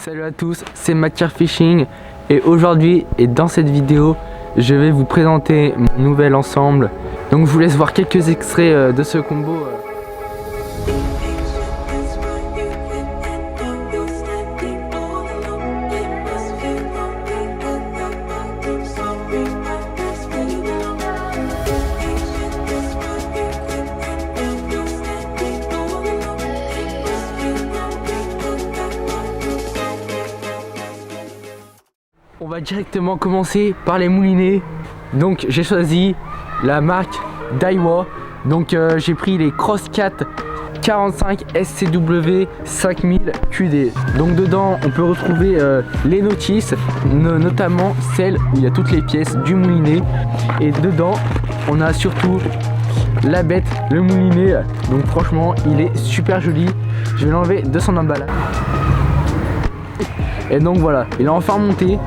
Salut à tous, c'est Matir Fishing et aujourd'hui et dans cette vidéo je vais vous présenter mon nouvel ensemble. Donc je vous laisse voir quelques extraits de ce combo. On va directement commencer par les moulinets. Donc j'ai choisi la marque Daiwa. Donc j'ai pris les Crosscat 45 SCW 5000 QD. Donc dedans on peut retrouver les notices, notamment celles où il y a toutes les pièces du moulinet. Et dedans on a surtout la bête, le moulinet. Donc franchement il est super joli. Je vais l'enlever de son emballage. Et donc voilà, il est enfin remonté.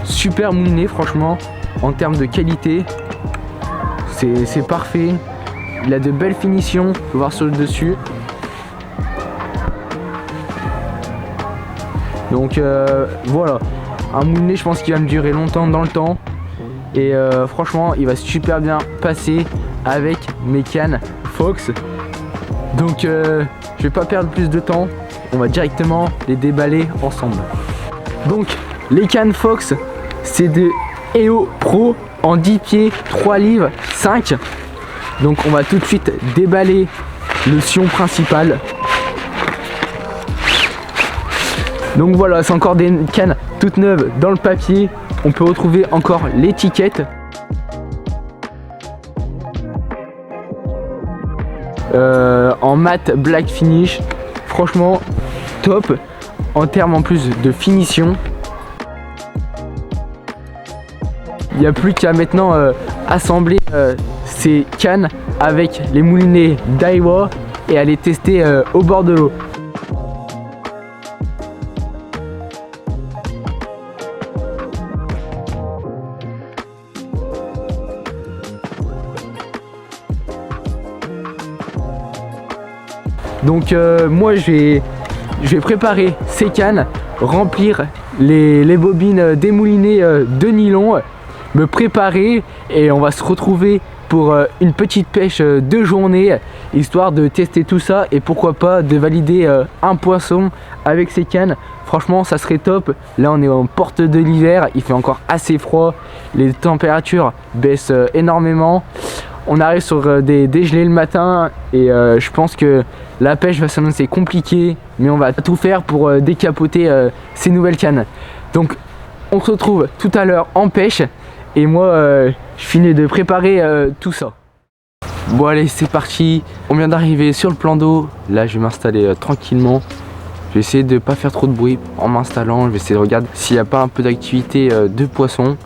Super moulinet franchement, en termes de qualité, c'est parfait. Il a de belles finitions, vous pouvez voir sur le dessus. Donc voilà, un moulinet je pense qu'il va me durer longtemps dans le temps. Et franchement il va super bien passer avec mes cannes Fox. Donc je vais pas perdre plus de temps, on va directement les déballer ensemble. Donc les cannes Fox, c'est de EO Pro en 10 pieds, 3 livres, 5. Donc on va tout de suite déballer le sion principal. Donc voilà, c'est encore des cannes toutes neuves dans le papier. On peut retrouver encore l'étiquette. En mat black finish. Franchement top en termes en plus de finition. Il n'y a plus qu'à maintenant assembler ces cannes avec les moulinets Daiwa et à les tester au bord de l'eau. Donc moi je vais préparer ces cannes, remplir les bobines des moulinets de nylon, me préparer et on va se retrouver pour une petite pêche de journée, histoire de tester tout ça et pourquoi pas de valider un poisson avec ces cannes. Franchement ça serait top. Là on est en porte de l'hiver, il fait encore assez froid, les températures baissent énormément. On arrive sur des dégelés le matin et je pense que la pêche va s'annoncer compliquée, mais on va tout faire pour décapoter ces nouvelles cannes. Donc on se retrouve tout à l'heure en pêche. Et moi je finis de préparer tout ça. Bon allez c'est parti, on vient d'arriver sur le plan d'eau. Là je vais m'installer tranquillement. Je vais essayer de ne pas faire trop de bruit en m'installant. Je vais essayer de regarder s'il n'y a pas un peu d'activité de poisson.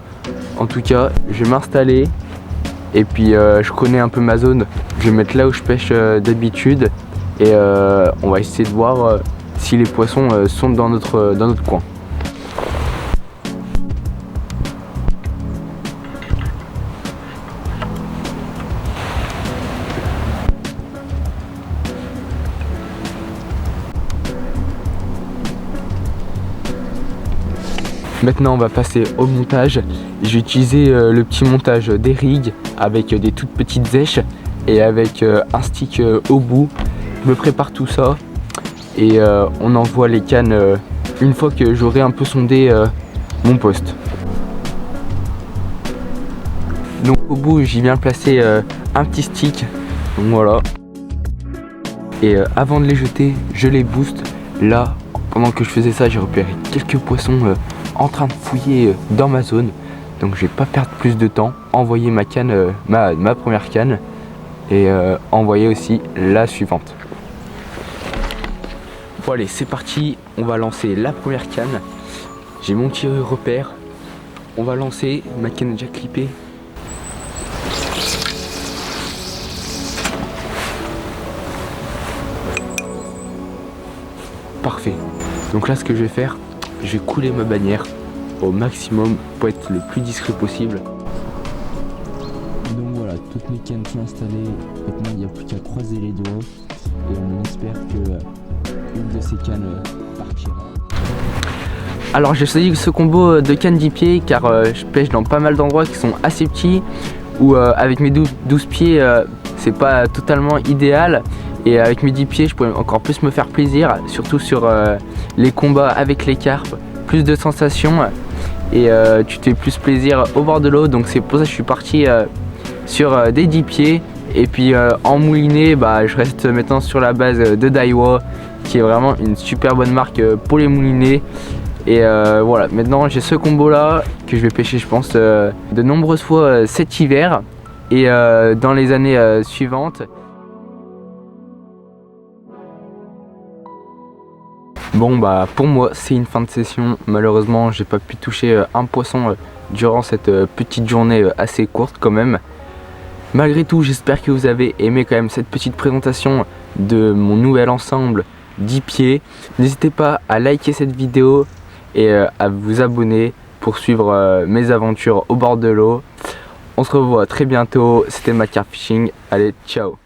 En tout cas je vais m'installer. Et puis je connais un peu ma zone. Je vais me mettre là où je pêche d'habitude. Et on va essayer de voir si les poissons sont dans notre coin. Maintenant on va passer au montage. Je vais utiliser le petit montage des rigs avec des toutes petites zèches et avec un stick au bout. Je me prépare tout ça et on envoie les cannes une fois que j'aurai un peu sondé mon poste. Donc au bout j'y viens placer un petit stick. Donc voilà. Et avant de les jeter, je les booste. Là, pendant que je faisais ça, j'ai repéré quelques poissons en train de fouiller dans ma zone. Donc je vais pas perdre plus de temps, envoyer ma canne, ma première canne et envoyer aussi la suivante. Bon allez c'est parti, on va lancer la première canne. J'ai mon tireur repère. On va lancer, ma canne est déjà clippée. Parfait. Donc là ce que je vais faire, je vais couler ma bannière au maximum pour être le plus discret possible. Donc voilà, toutes mes cannes sont installées. Maintenant il n'y a plus qu'à croiser les doigts et on espère que une de ces cannes partira. Alors j'ai choisi ce combo de canne 10 pieds car je pêche dans pas mal d'endroits qui sont assez petits, où avec mes 12 pieds c'est pas totalement idéal, et avec mes 10 pieds je pourrais encore plus me faire plaisir, surtout sur les combats avec les carpes, plus de sensations et tu te fais plus plaisir au bord de l'eau. Donc c'est pour ça que je suis parti sur des 10 pieds. Et puis en moulinet, je reste maintenant sur la base de Daiwa, qui est vraiment une super bonne marque pour les moulinets. Et voilà, maintenant j'ai ce combo là que je vais pêcher je pense de nombreuses fois cet hiver et dans les années suivantes. Bon pour moi c'est une fin de session. Malheureusement j'ai pas pu toucher un poisson durant cette petite journée assez courte quand même. Malgré tout, j'espère que vous avez aimé quand même cette petite présentation de mon nouvel ensemble 10 pieds. N'hésitez pas à liker cette vidéo et à vous abonner pour suivre mes aventures au bord de l'eau. On se revoit très bientôt. C'était Macar Fishing. Allez, ciao!